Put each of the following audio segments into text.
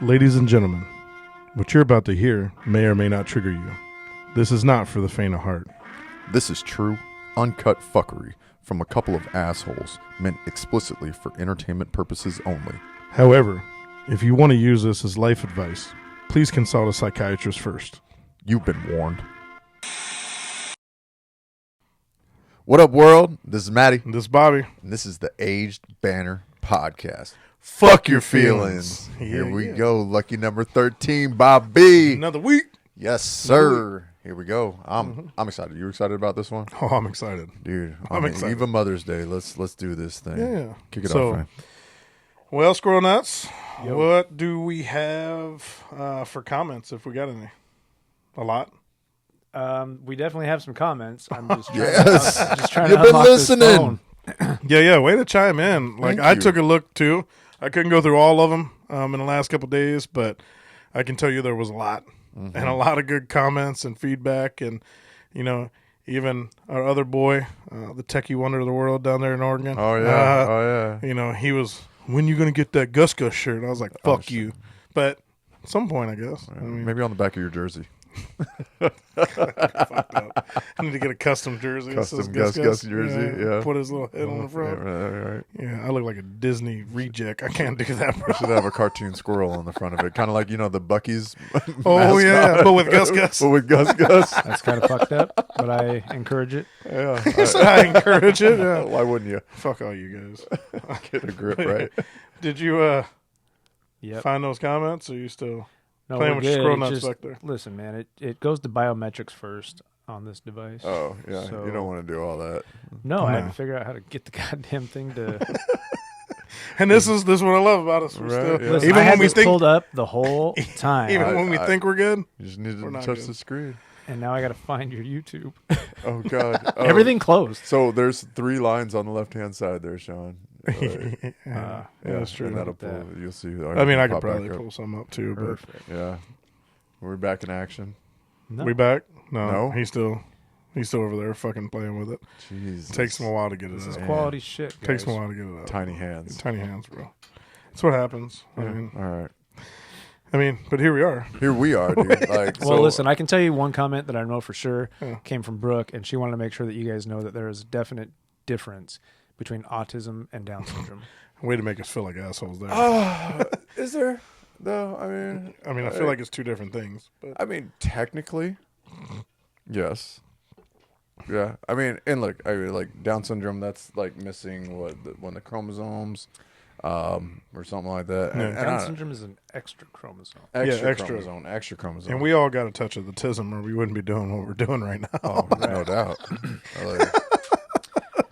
Ladies and gentlemen, what you're about to hear may or may not trigger you. This is not for the faint of heart. This is true, uncut fuckery from a couple of assholes meant explicitly for entertainment purposes only. However, if you want to use this as life advice, please consult a psychiatrist first. You've been warned. What up, world? This is Matty. This is Bobby. And this is the Aged Banter podcast. Fuck your feelings. Here we go. Lucky number 13, Bobby. Another week. Yes, sir. Here we go. I'm excited. You excited about this one? Oh, I'm excited. Dude, I'm excited. Even Mother's Day. Let's do this thing. Yeah. Kick it off, man. Well, Squirrel Nuts, what do we have for comments, if we got any? A lot? We definitely have some comments. I'm just trying Yes. to You've been unlock this listening. phone. Yeah, way to chime in. Like, Thank I you. took a look, too. I couldn't go through all of them in the last couple of days, but I can tell you there was a lot. And a lot of good comments and feedback. And, you know, even our other boy, the techie wonder of the world down there in Oregon. Oh, yeah. You know, he was, when you going to get that Gus Gus shirt? And I was like, fuck you. But at some point, I guess. I mean, Maybe on the back of your jersey. I need to get a custom jersey. that says Custom Gus jersey, yeah. Put his little head on the front. Right. Yeah, I look like a Disney reject. I can't do that, bro. Should have a cartoon squirrel on the front of it. Kind of like, you know, the Buc-ee's Oh, mascot. yeah, but with Gus Gus. But with Gus Gus. That's kind of fucked up, but I encourage it. Yeah. I encourage it. Yeah. Why wouldn't you? Fuck all you guys. Get a grip, right? Did you Yep. find those comments, or are you still No, playing we're with your good. scroll It nuts just- back there? Listen, man, it goes to biometrics first on this device. Oh, yeah. So- You don't want to do all that. No, I had No. to figure out how to get the goddamn thing to. And this is what I love about us. We're Right, still, yeah. Listen, even I had when we this think, pulled up the whole time, even when we think we're good. You just need We're to not touch good. the screen. and now I got to find your YouTube. Oh, God. Oh. Everything closed. So there's 3 lines on the left-hand side there, Sean. Yeah, that's true. And that'll Look at pull. You'll see. I mean, I could pop back probably up. pull some up too, but Perfect. Yeah. We're back in action. No. we back? No, No? he's still over there fucking playing with it. Jesus. Takes him a while to get it This is out. quality shit. Guys. Takes him a while to get it out. Tiny hands. Tiny hands, bro. That's what happens. All right. I mean, but here we are. Here we are, dude. Like, Well, so, listen, I can tell you one comment that I know for sure Yeah. came from Brooke, and she wanted to make sure that you guys know that there is a definite difference between autism and Down syndrome. Way to make us feel like assholes there. Is there? No, I mean, I feel like it's two different things. But I mean, technically, yes. Yeah. I mean, and look, I mean, like Down syndrome, that's like missing one of the chromosomes, or something like that. Yeah. And Down syndrome is an extra chromosome. extra extra. chromosome. and we all got a touch of the tism, or we wouldn't be doing what we're doing right now. oh, no doubt. Like,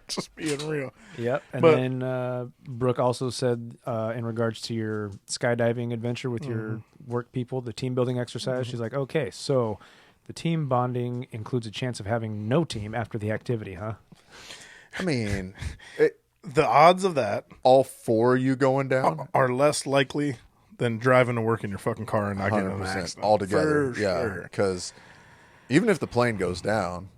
Just being real. Yep. And But- then Brooke also said in regards to your skydiving adventure with your work people, the team building exercise, she's like, okay, so the team bonding includes a chance of having no team after the activity, huh? I mean, The odds of that all 4 of you going down, are less likely than driving to work in your fucking car and not getting in an 100% accident. altogether. For Yeah, sure. because even if the plane goes down,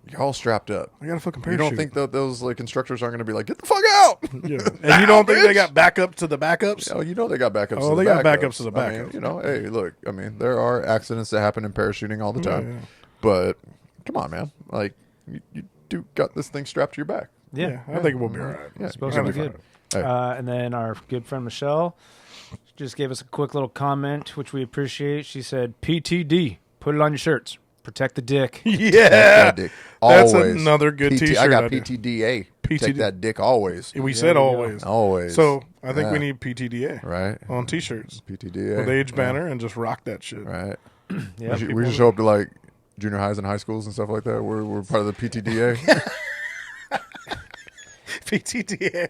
you're all strapped up. I got a fucking You parachute. don't think that those like instructors aren't going to be like, get the fuck out? Yeah. And you don't think they got backup to the backups? Oh, you know they got backups. Oh, to the they got backups. backups to the I mean, backups. you know, hey, look. I mean, there are accidents that happen in parachuting all the time, yeah. but come on, man. Like, you do got this thing strapped to your back. Yeah, I think we'll be all right. Yeah, Supposed you're to be gonna good. be fine. Hey. And then our good friend Michelle just gave us a quick little comment, which we appreciate. She said, PTD, put it on your shirts. Protect the dick. Yeah. That dick. That's Always. another good PT t-shirt I got idea. PTDA. PTD. Take that dick always. We said we go. always. Always. So I think Yeah. we need PTDA Right. on T-shirts PTDA. with Aged Banter and just rock that shit. Right. Yep. We should show up to like junior highs and high schools and stuff like that. We're part of the PTDA. PTDA.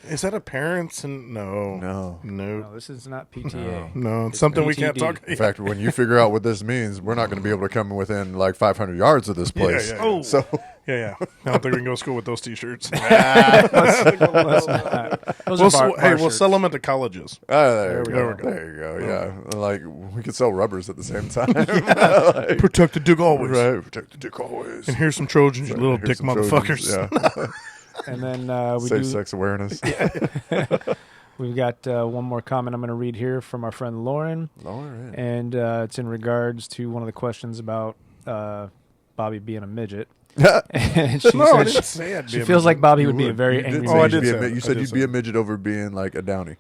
Is that a parents and no. No, this is not PTA. No, it's something we can't PTD. talk. In fact, when you figure out what this means, we're not going to be able to come within like 500 yards of this place. yeah. Oh. So Yeah. I don't think we can go to school with those T-shirts. Those are bar we'll shirts. sell them at the colleges. there we go. go. There you go. Yeah, like we could sell rubbers at the same time. Like, Protect the dick always. right, protect the dick always. And here's some Trojans, you little Here's dick some motherfuckers. Trojans, Yeah. And then we Safe do sex awareness. We've got one more comment I'm going to read here from our friend Lauren. Lauren. And it's in regards to one of the questions about Bobby being a midget. And she No, I said didn't say I'd be she a feels midget. like Bobby You would be a very You did angry say Oh, I you'd midget. did be a say mi- that. You I said did you'd say be a that. midget over being like a downy.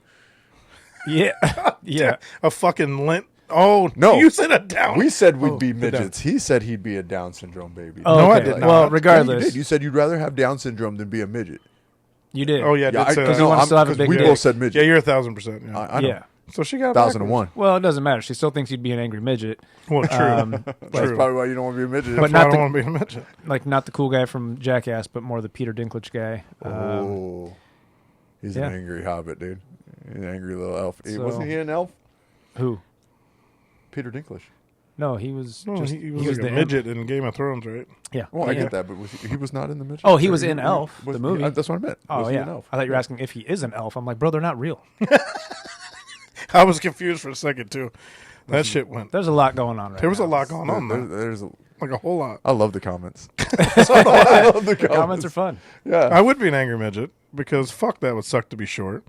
Yeah. A fucking lint. Oh, No. you said a down. We said we'd Oh, be the midgets. He said he'd be a Down syndrome baby. Oh, No, I okay. did not. Well, Yeah, Yeah, regardless, you did. You said you'd rather have Down syndrome than be a midget. you did. Oh yeah, I did say Because that. you wanna still have a 'cause big we dick. both said midget. Yeah, you're 1,000%. Yeah. I know. Yeah. So she got 1001. Well, it doesn't matter. She still thinks you'd be an angry midget. Well, true. That's True. probably why you don't want to be a midget. But That's why I not don't the- want to be a midget. Like, not the cool guy from Jackass, but more the Peter Dinklage guy. Oh, he's yeah. an angry hobbit, dude. He's an angry little elf. So- Wasn't he an elf? Who? Peter Dinklage. No, he was No, just he was like the a midget in Game of Thrones, right? Yeah. Well, I Yeah. get that, but he was not in the midget. Oh, he Or was in Elf, the movie. That's what I meant. Oh, Was he yeah. an elf? I thought you were asking if he is an elf. I'm like, bro, they're not real. I was confused for a second too. That shit went. There's a lot going on right There was a now. lot going on there. There's Like a whole lot. I love the comments. I love the The comments are fun. Yeah. I would be an angry midget because fuck that would suck to be short.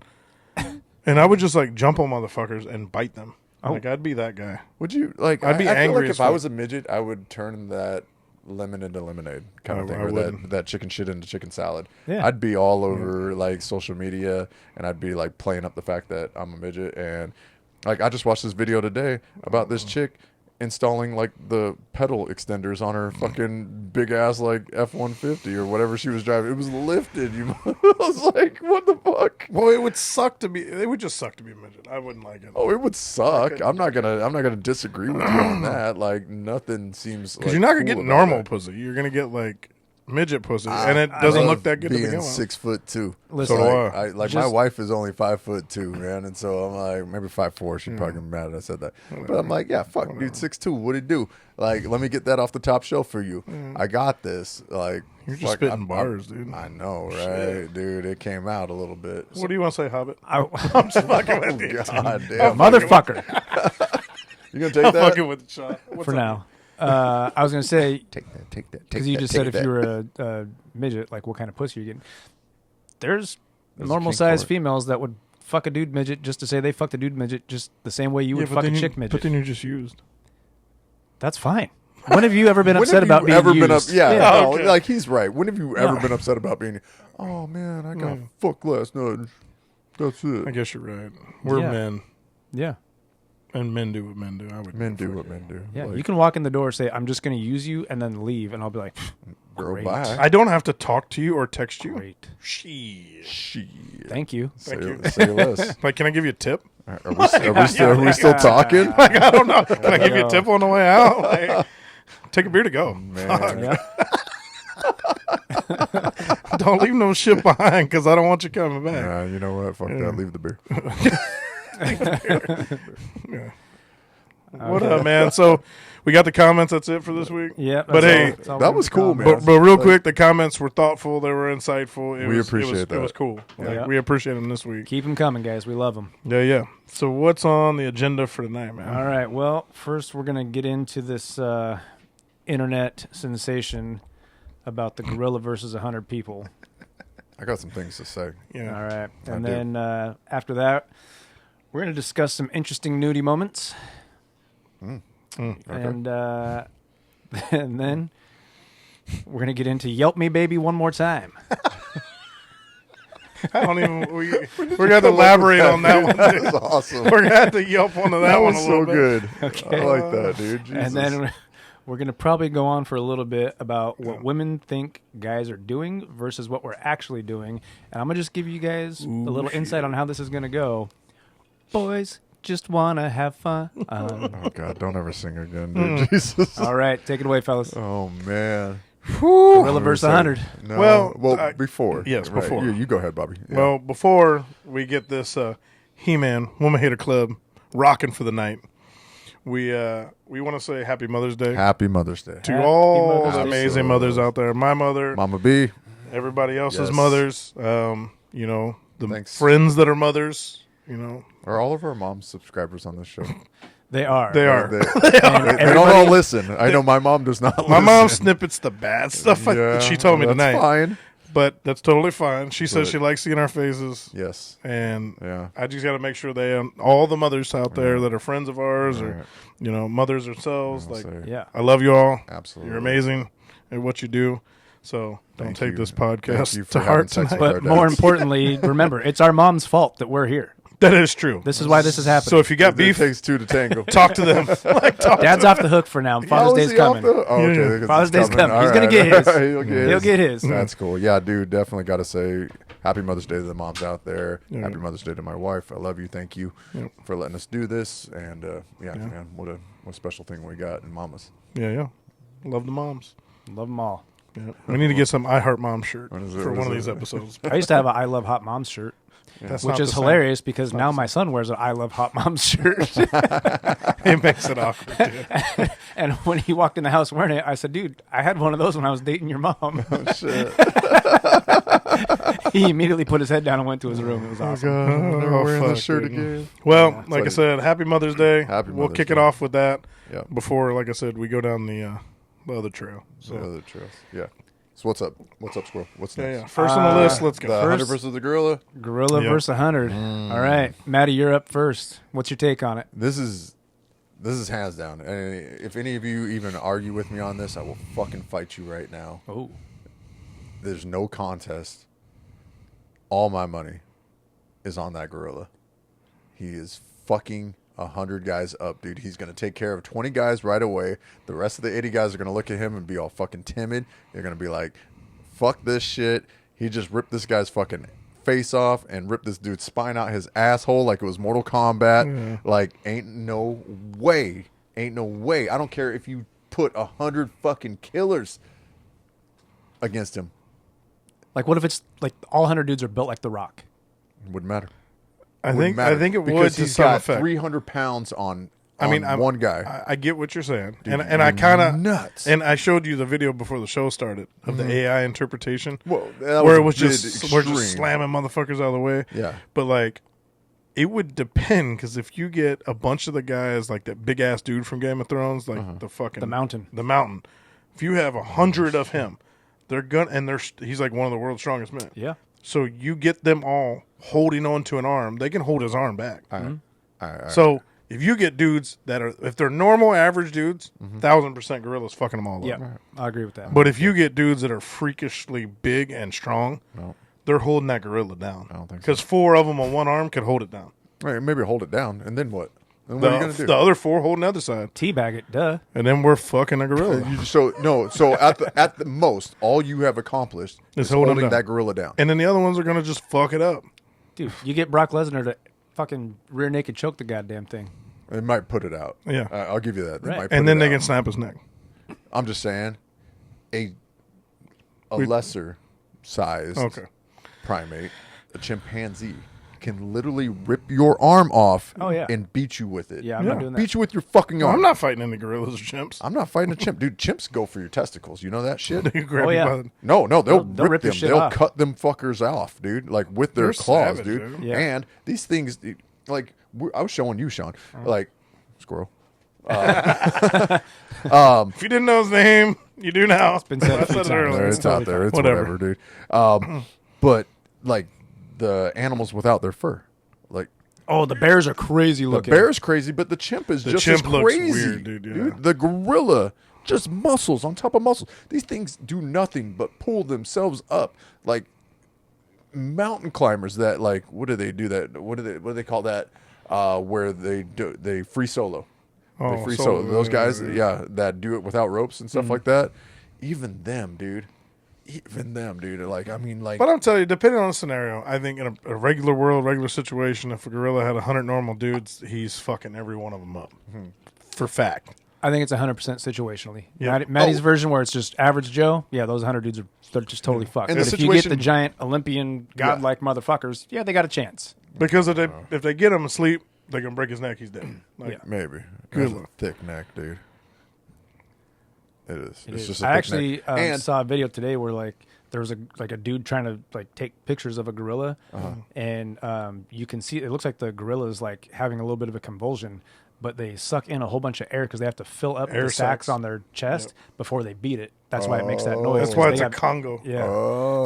And I would just like jump on motherfuckers and bite them. Oh. Like I'd be that guy. Would you like? I'd be I feel angry like as if I fuck. was a midget, I would turn that lemon into lemonade kind of I thing, or wouldn't. that chicken shit into chicken salad. Yeah. I'd be all over like social media, and I'd be like playing up the fact that I'm a midget. And like I just watched this video today about this chick installing like the pedal extenders on her fucking big ass like F-150 or whatever she was driving. It was lifted. I was like, what the fuck? Well, it would suck to be. It would just suck to be a midget. I wouldn't like it. Oh, it would suck. I'm not gonna disagree with you on that. Like nothing seems Because like you're not gonna cool get about normal that. pussy. You're gonna get like midget pussy, and it doesn't love look that good to being begin with. 6'2". Listen, So do Like, I. my Just- wife is only 5'2", man, and so I'm like maybe 5'4". She'd probably get mad that I said that, but I'm like, yeah, fuck, dude, 6'2". What'd it do? Like, let me get that off the top shelf for you. I got this. Like, You're just fuck, spitting bars, dude. I know, right, Shit. dude? It came out a little bit. What do you want to say, Hobbit? I, I'm just fucking with you. God damn, motherfucker, you gonna take I'm that? fucking with the shot. What's for up? now. I was going to say, Take that. because you just said if you were a midget, like what kind of pussy you're getting. There's There's a normal kink sized for it. females that would fuck a dude midget just to say they fucked a dude midget just the same way you Yeah, would but fuck a then you- chick But midget. then you just used. That's fine. When have you ever been When upset have you about being ever used? been up? Yeah, Yeah. no, Okay. like he's right. When have you ever No. been upset about being? Oh man, I got Mm. fucked last night. That's it. I guess you're right. We're Yeah. men, Yeah. and men do what men do. I would. Men do fuck what it. men do. Yeah. Like, You can walk in the door, say, I'm just going to use you, and then leave. And I'll be like, girl, great. bye. I don't have to talk to you or text you. great. Shit. Shit. Thank you. Thank say, you. say less. Like, can I give you a tip? Are we still talking? Like, I don't know. Can I give you go. a tip on the way out? Like, take a beer to go. Man. Yeah. Don't leave no shit behind because I don't want you coming back. Nah, you know what? Fuck that. Leave the beer. What up, man? So we got the comments. That's it for this week. Yeah. But that's hey, that's all that we're was gonna cool, comment. man. But real Like- quick, the comments were thoughtful. They were insightful. We appreciate It that. was cool. Like, Yeah. we appreciate them this week. Keep them coming, guys. We love them. Yeah. So what's on the agenda for tonight, man? All right. Well, first we're going to get into this internet sensation about the gorilla versus 100 people. I got some things to say. Yeah. All right. I And do. then after that, we're going to discuss some interesting nudie moments. Okay. And and then we're going to get into Yelp Me Baby one more time. I don't even. We're gonna have to elaborate on that one. That Dude. was awesome. We're gonna have to yelp onto that, That one was a so little bit. good. Okay. I like that, dude. Jesus. And then we're going to probably go on for a little bit about what women think guys are doing versus what we're actually doing. And I'm going to just give you guys a little insight on how this is going to go. Boys just want to have fun. Oh God, don't ever sing again, dude. Jesus. All right, take it away, fellas. Oh man. Gorilla versus 100. No. Well, before. yes, Right. before. You go ahead, Bobby. Yeah. Well, before we get this He-Man Woman Hater Club rocking for the night, we want to say Happy Mother's Day Happy Mother's Day, to Happy all Mother's the Day. amazing mothers out there. My mother, Mama B. everybody else's Yes. mothers. You know, the Thanks. friends that are mothers. You know, Are all of our mom subscribers on this show? They are. they are. They And don't everybody- all listen. I know my mom does not. My listen. mom snippets the bad stuff. Yeah, She told me that's tonight. Fine. but that's totally fine. She says But- she likes seeing our faces. Yes. And Yeah. I just got to make sure all the mothers out there that are friends of ours or, Right. Mothers ourselves, I'll say, Yeah. I love you all. Absolutely. You're amazing at what you do. So don't Thank take you. this Thank podcast you for to having heart sex tonight. with But our more dads. importantly, remember, it's our mom's fault that we're here. That is true. This is why this is happening. So if you got It beef, takes two to tango. talk to them. Dad's off the hook for now. Father's Oh, is Day's he off coming. the- Oh, okay. Yeah. because Father's it's Day's coming. He's All gonna right. get his. He'll He'll get his. That's cool. Yeah, dude, definitely got to say happy Mother's Day to the moms out there. Yeah. Happy Mother's Day to my wife. I love you. Thank you Yep. for letting us do this. And man, what a special thing we got in mamas. Yeah. Love the moms. Love them all. Yeah. We need to get some I Heart Mom shirt What is it? for What one of is these it? episodes. I used to have a I Love Hot Moms shirt, That's which not is the same. hilarious because now my son wears an I Love Hot Moms shirt. It makes it awkward. Too. And when he walked in the house wearing it, I said, dude, I had one of those when I was dating your mom. Oh, shit. He immediately put his head down and went to his room. It was awesome. I'm never Oh, wearing this fuck, shirt dude. again. Well, Yeah. like I So- said, happy Mother's Day. Happy We'll Mother's kick it Day. off with that Yeah. before, like I said, we go down the other trail. So The other trails. Yeah. So what's up? What's up, Squirrel? What's next? yeah. First on the list, let's The go. hunter versus the gorilla. Gorilla Yep. versus 100. All right. Matty, you're up first. What's your take on it? This is hands down. And if any of you even argue with me on this, I will fucking fight you right now. Oh. There's no contest. All my money is on that gorilla. He is fucking 100 guys up, dude. He's going to take care of 20 guys right away. The rest of the 80 guys are going to look at him and be all fucking timid. They're going to be like, fuck this shit. He just ripped this guy's fucking face off and ripped this dude's spine out his asshole like it was Mortal Kombat. Like, ain't no way. Ain't no way. I don't care if you put 100 fucking killers against him. Like, what if it's like all 100 dudes are built like The Rock? Wouldn't matter. I Wouldn't think matter. I think it because would to he's some got effect. 300 pounds on I'm- one guy. I get what you're saying, Dude, and I kind of nuts. And I showed you the video before the show started of the AI interpretation, Well, that where it was was a bit just we're just extreme. slamming motherfuckers out of the way. Yeah. But like, it would depend because if you get a bunch of the guys like that big ass dude from Game of Thrones, like the fucking The Mountain. if you have 100 of him, they're gonna and he's like one of the world's strongest men. Yeah. So you get them all holding on to an arm, they can hold his arm back. All right. So if you get dudes that are, if they're normal average dudes, 1,000% gorillas fucking them all up. Yeah. I agree with that. But if you get dudes that are freakishly big and strong, No. they're holding that gorilla down. I don't think so. Because 4 of them on one arm could hold it down. Right, maybe hold it down, and then what? Then what are you gonna do? The other 4 holding the other side, Teabag it, duh. and then we're fucking a gorilla. So at the most, all you have accomplished is hold him holding down. that gorilla down. And then the other ones are gonna just fuck it up. Dude, you get Brock Lesnar to fucking rear naked choke the goddamn thing. It might put it out. Yeah. I'll give you that. They Right. might put And then it they out. can snap his neck. I'm just saying, a lesser sized Okay. primate, a chimpanzee, can literally rip your arm off Oh, yeah. and beat you with it. Yeah, I'm not doing that. Beat you with your fucking No, arm. I'm not fighting any gorillas or chimps. I'm not fighting a chimp. Dude, chimps go for your testicles. You know that shit? They grab Oh, you yeah. by the- No, they'll They'll rip rip your them. shit They'll off. cut them fuckers off, dude. Like with their They're claws, savage, dude. dude. Yeah. And these things, like I was showing you, Sean, like Squirrel. If you didn't know his name, you do now. It's been said a I few said it times. earlier. It's out there. It's Whatever. whatever, dude. But like the animals without their fur, like Oh, the bears are crazy the looking. bear's crazy, but the chimp is just chimp as looks crazy, weird, dude, yeah. The gorilla, just muscles on top of muscles. These things do nothing but pull themselves up, like mountain climbers. That like, what do they do? That what do they call that? Where they free solo. Oh, They free solo, solo. Those guys, yeah. yeah, that do it without ropes and stuff like that. Even them, dude. Like, I mean, like, But I'm telling you, depending on the scenario, I think in a regular world, regular situation, if a gorilla had 100 normal dudes, he's fucking every one of them up. For fact. I think it's 100% situationally. Yeah. Matty's Oh. version where it's just average Joe, yeah, those 100 dudes they're just totally fucked. And But the if you get the situation- giant Olympian godlike motherfuckers, yeah, they got a chance. Because if they get him asleep, they can break his neck, he's dead. Like, Yeah. maybe. Good That's a luck. thick neck, dude. It is. It It's is. just a I thick actually neck. And saw a video today where like there was a dude trying to like take pictures of a gorilla, and you can see it looks like the gorilla is like having a little bit of a convulsion, but they suck in a whole bunch of air because they have to fill up Air the sacs sacs. on their chest before they beat it. That's why it makes that noise. That's why They it's a got- Congo. Yeah.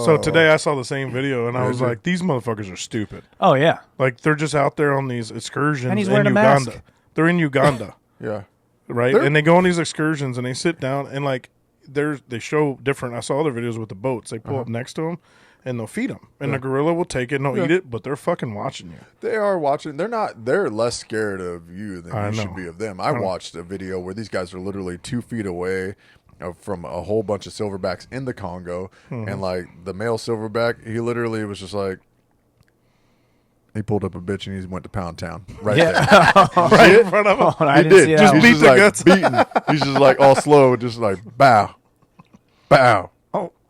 So today I saw the same video and I was Did you? like, these motherfuckers are stupid. Oh yeah. Like they're just out there on these excursions And he's in wearing a Uganda. mask. They're in Uganda, Yeah. right? And they go on these excursions and they sit down and like they show different. I saw other videos with the boats. They pull up next to them and they'll feed them, and the gorilla will take it and they'll eat it, but they're fucking watching you. They are watching. They're less scared of you than I you know. should be of them. I watched a video where these guys are literally 2 feet away from a whole bunch of silverbacks in the Congo, and like the male silverback, he literally was just like, he pulled up a bitch and he went to Pound Town right there. Right in front of them. Oh, I He didn't did. see that Just one. beat he's the just like guts. beating. He's just like all slow, just like bow, bow,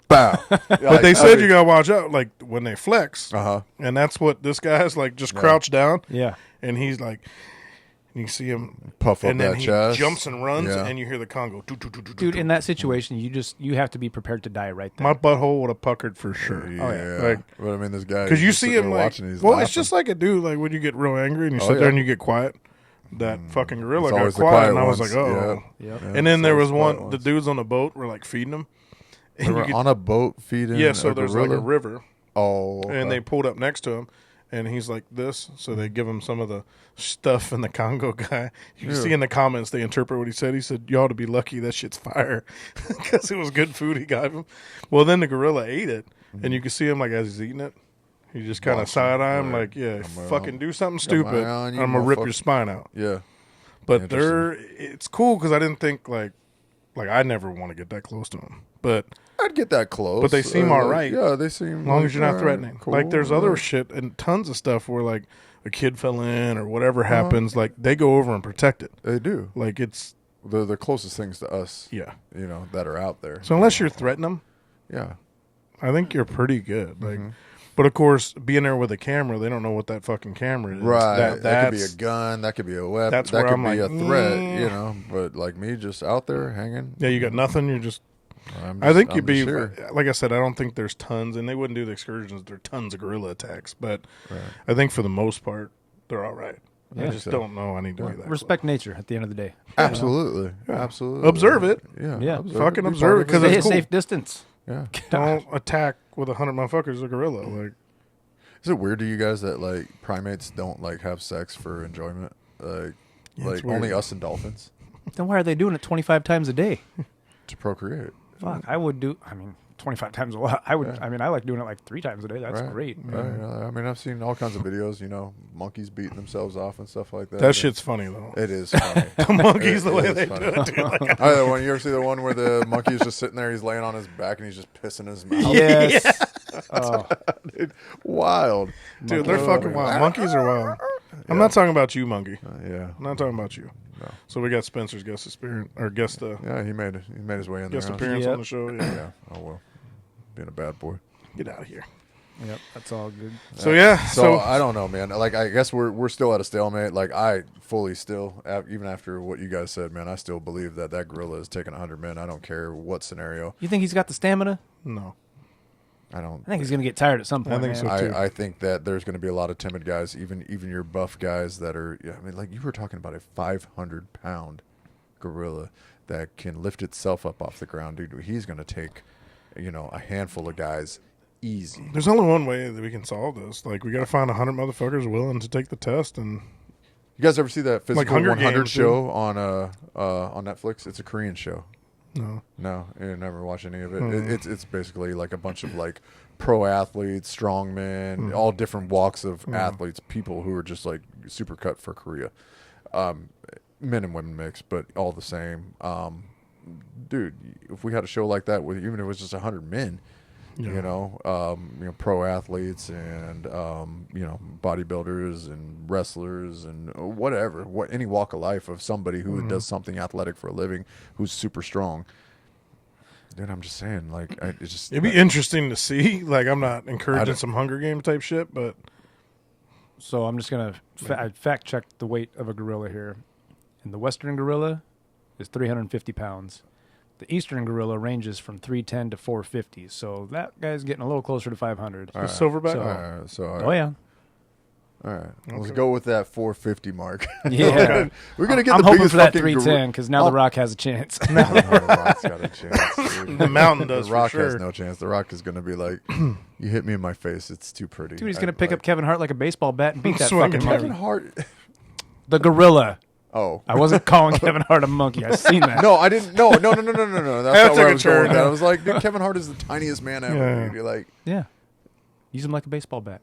bow. But they said you gotta watch out, like when they flex, Uh-huh. and that's what this guy's like, just crouched down, Yeah. and he's like, and you see him Puff up and then that he chest. jumps and runs, Yeah. and you hear the Congo. Dude, in that situation, you have to be prepared to die right there. My butthole would have puckered for sure. Yeah. Like, but I mean, this guy. because you he's see sitting him there like, watching, he's well, laughing. it's just like a dude, like when you get real angry and you Oh, sit yeah. there and you get quiet. That fucking gorilla It's got always quiet, the and I was ones. like, oh. Yeah. Yep. Yeah, And then it's there always was quiet one, the ones. dudes on the boat were like feeding him. They And were you could, on a boat feeding. yeah, so a there's gorilla? like a river, Oh, and they pulled up next to him, and he's like this, so they give him some of the stuff, and the Congo guy, you can see in the comments, they interpret what he said. He said, you ought to be lucky that shit's fire, because it was good food he got him. Well, then the gorilla ate it, and you can see him like as he's eating it, he just kind of Watching, side-eye him yeah. like, yeah, Come fucking on. do something Come stupid, on, you I'm going to rip your motherfucker. spine out. yeah. But it's cool, because I didn't think, like I never want to get that close to him, but I'd get that close. But they seem like, all right. Yeah, they seem. as long like, as you're not all right, threatening. cool, Like there's yeah. other shit and tons of stuff where like a kid fell in or whatever Uh-huh. happens, like they go over and protect it. They do. Like it's They're the closest things to us. yeah. You know that are out there. So unless you're threatening them, Yeah. I think you're pretty good. Like, Mm-hmm. but of course, being there with a camera, they don't know what that fucking camera is. Right. That could be a that's- gun. That could be a weapon. that's that where could I'm be like, a threat. You know. But like me, just out there hanging. Yeah, you got nothing. You're just. I'm I think I'm you'd be just here. like I said. I don't think there's tons, and they wouldn't do the excursions. There are tons of gorilla attacks, but Right. I think for the most part, they're all right. I Yeah. just So- don't know. I need to be that. Respect nature at the end of the day. Absolutely. Absolutely. Observe it. Yeah. Yeah. Fucking Be observe part it, of 'cause Stay it's a cool. safe distance. Yeah. Don't attack with 100 motherfuckers a gorilla. Like Is it weird to you guys that like primates don't like have sex for enjoyment? Like, Yeah, it's like weird. only us and dolphins Then why are they doing it 25 times a day? to procreate. Fuck, I would do. I mean, 25 times a lot. I would. Yeah. I mean, I like doing it like 3 times a day. That's Right. great. Right. I mean, I've seen all kinds of videos. You know, monkeys beating themselves off and stuff like that. that shit's funny though. It is funny. The monkeys, the It way is they funny. do it, dude. Like, When you ever see the one where the monkey's just sitting there, he's laying on his back and he's just pissing his mouth. Yes. Oh, Dude, wild. dude, they're Oh, fucking man. wild. Monkeys are wild. I'm not talking about you, monkey. Yeah. I'm not talking about you. No. So we got Spencer's guest appearance or guest Yeah, he made his way in there. guest huh? appearance Yep. on the show. Yeah. Yeah. Oh well, being a bad boy. Get out of here. yep. That's all good. So yeah. So So I don't know, man. Like I guess we're still at a stalemate. Like I fully still, even after what you guys said, man, I still believe that gorilla is taking 100 men. I don't care what scenario. You think he's got the stamina? no. I don't. I think he's gonna get tired at some point. I think man. so. too. I think that there's going to be a lot of timid guys, even your buff guys that are. Yeah, I mean, like you were talking about a 500-pound gorilla that can lift itself up off the ground, dude. He's going to take, a handful of guys easy. There's only one way that we can solve this. Like we got to find 100 motherfuckers willing to take the test, and You guys ever see that Physical Hunger 100 Games, show on Netflix? It's a Korean show. no. No, you never watch any of it. It's basically like a bunch of like pro athletes, strongmen, all different walks of athletes, people who are just like super cut for Korea, men and women mix, but all the same. Dude, if we had a show like that with even if it was just 100 men, Yeah. pro athletes and bodybuilders and wrestlers and whatever, any walk of life of somebody who does something athletic for a living, who's super strong. Dude, I'm just saying, like, it's just It'd be interesting to see. Like I'm not I encouraging don't- some Hunger Game type shit, but So I'm just gonna I fact check the weight of a gorilla here. And the Western gorilla is 350 pounds. The Eastern gorilla ranges from 310 to 450. So that guy's getting a little closer to 500. the silverback. So- so Oh yeah. All right. Okay. Let's go with that 450 mark. Yeah. We're going to get I'm the hoping biggest for that fucking 310 because now The Rock has a chance. The Rock's got a chance, dude. The Mountain does The Rock for sure. has no chance. The Rock is going to be like, you hit me in my face. It's too pretty. Dude, he's going to pick up Kevin Hart like a baseball bat and beat that Swinging fucking Kevin monkey. Hart. The gorilla. Oh. I wasn't calling Kevin Hart a monkey. I've seen that. No, I didn't. No. That's not took where a I was going with turn. that. I was like, dude, Kevin Hart is the tiniest man ever. Yeah. Dude. You're like, Yeah. Use him like a baseball bat.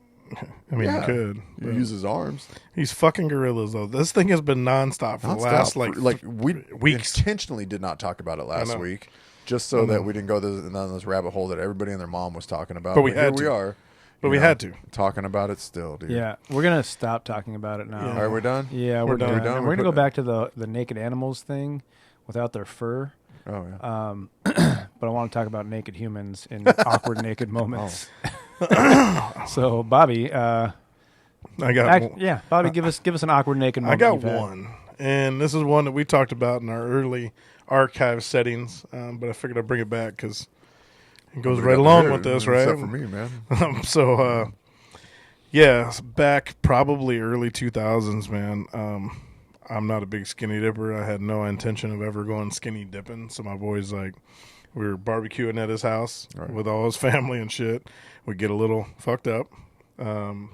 I mean, yeah. you could. You but use his arms. He's fucking gorillas, though. This thing has been nonstop for the last, we weeks. intentionally did not talk about it last week, just so that we didn't go down this rabbit hole that everybody and their mom was talking about. But we had here to. we are. But we had to. Talking about it still, dude. Yeah. We're going to stop talking about it now. Yeah. Are we done? Yeah, we're done. We're And we're going to go back to the naked animals thing without their fur. Oh, yeah. But I want to talk about naked humans in awkward naked moments. So, Bobby, I got Bobby, give us an awkward naked I moment. got you've had. one. And this is one that we talked about in our early archive settings, but I figured I'd bring it back because it goes right along with this, right? Except for me, man. So, back probably early 2000s, man. I'm not a big skinny dipper. I had no intention of ever going skinny dipping. So my boys, we were barbecuing at his house with all his family and shit. We get a little fucked up.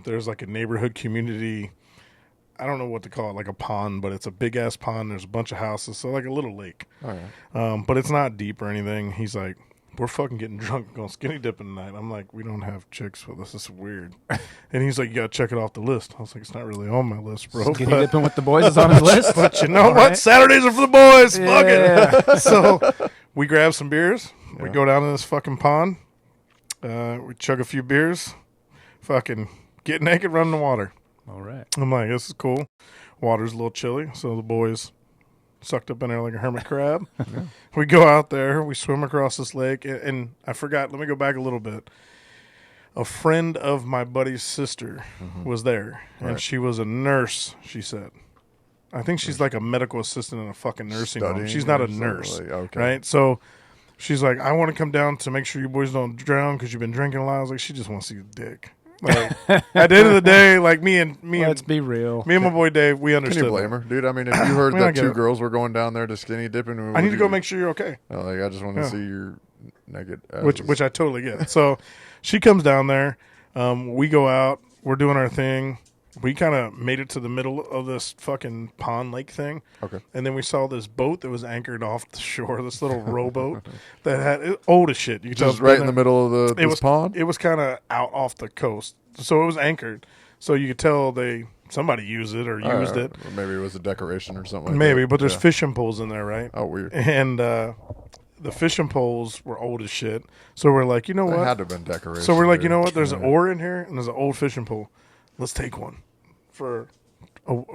There's like a neighborhood community. I don't know what to call it, like a pond, but it's a big ass pond. There's a bunch of houses, so like a little lake. All right. But it's not deep or anything. He's like, we're fucking getting drunk, going skinny dipping tonight. I'm like, we don't have chicks with us. This is weird. And he's like, you got to check it off the list. I was like, it's not really on my list, bro. Skinny dipping with the boys is on his list. But you know what? Right. Saturdays are for the boys. Yeah. Fuck it. So we grab some beers. We go down to this fucking pond. We chug a few beers. Fucking get naked, run in the water. All right. I'm like, this is cool. Water's a little chilly, so the boys sucked up in there like a hermit crab. We go out there. We swim across this lake. And I forgot. Let me go back a little bit. A friend of my buddy's sister was there, and she was a nurse, she said. I think she's like a medical assistant in a fucking nursing home. Studying She's not a or something nurse, okay. right? So she's like, I want to come down to make sure you boys don't drown because you've been drinking a lot. I was like, she just wants to see the dick. Like, at the end of the day, like Let's be real. me and my boy Dave, we Can understood. you blame her, dude? I mean, if you heard I mean, I that get two it. girls were going down there to skinny dipping, I need to go make sure you're okay. I just want to see your naked. Which I totally get. So she comes down there. We go out. We're doing our thing. We kind of made it to the middle of this fucking pond lake thing. Okay. And then we saw this boat that was anchored off the shore, this little rowboat that had old as shit. You could tell just it's been right in there. the middle of this pond. It was kind of out off the coast. So it was anchored. So you could tell somebody used it or used it. Or maybe it was a decoration or something like Maybe, that. but there's Yeah. fishing poles in there, right? Oh, weird. And the fishing poles were old as shit. So we're like, you know It what? had to have been decoration. So we're like, dude. you know what? There's an Yeah. oar in here, and there's an old fishing pole. Let's take one.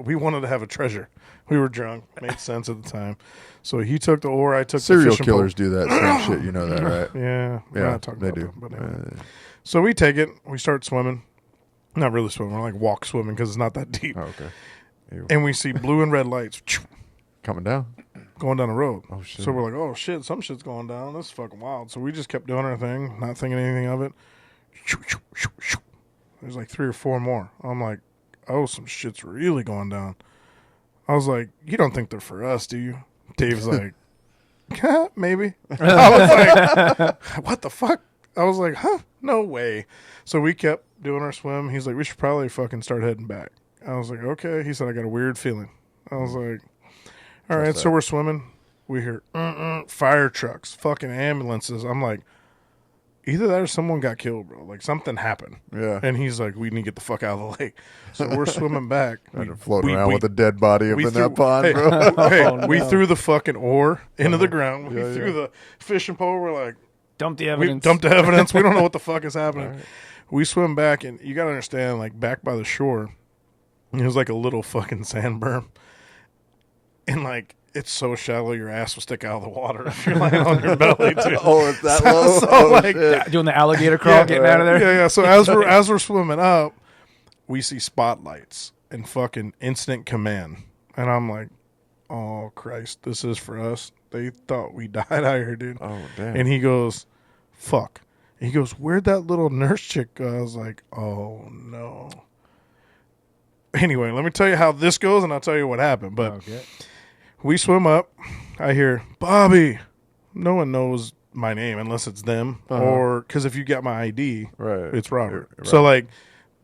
We wanted to have a treasure. We were drunk. Made sense at the time. So he took the oar. I took the Serial fishing killers do that same shit. You know that, right? pole. Yeah, we're Yeah, not talking they about do. that, but anyway. So we take it. We start swimming. Not really swimming. We're like walk swimming because it's not that deep. Oh, okay. Ew. And we see blue and red lights Coming down. going down the road. Oh shit. So we're like, oh shit, some shit's going down. This is fucking wild. So we just kept doing our thing, not thinking anything of it. There's like 3 or 4 more. I'm like, oh, some shit's really going down. I was like, you don't think they're for us, do you? Dave's like, maybe. I was like, what the fuck? I was like, huh? No way. So we kept doing our swim. He's like, we should probably fucking start heading back. I was like, okay. He said, I got a weird feeling. I was like, all right. So we're swimming. We hear fire trucks, fucking ambulances. I'm like, either that or someone got killed, bro. Like something happened. Yeah. And he's like, we need to get the fuck out of the lake. So we're swimming back. Floating around with a dead body up in that pond, hey, bro. Hey, we threw the fucking oar into the ground. We Yeah, threw the fishing pole. We're like, Dump the we evidence. dumped the evidence. We don't know what the fuck is happening. We swim back, and you got to understand, like back by the shore, there's like a little fucking sand berm. And like, it's so shallow, your ass will stick out of the water if you're lying on your belly, too. Oh, it's that low. So, Oh, like, shit. Doing the alligator crawl, getting out of there. Yeah. So as we're swimming up, we see spotlights and fucking instant command, and I'm like, oh Christ, this is for us. They thought we died out here, dude. Oh damn. And he goes, fuck. And he goes, where'd that little nurse chick go? I was like, oh no. anyway, let me tell you how this goes, and I'll tell you what happened. But Okay. we swim up. I hear, Bobby. No one knows my name unless it's them. Or because if you got my ID, Right. it's Robert. Right. So, like,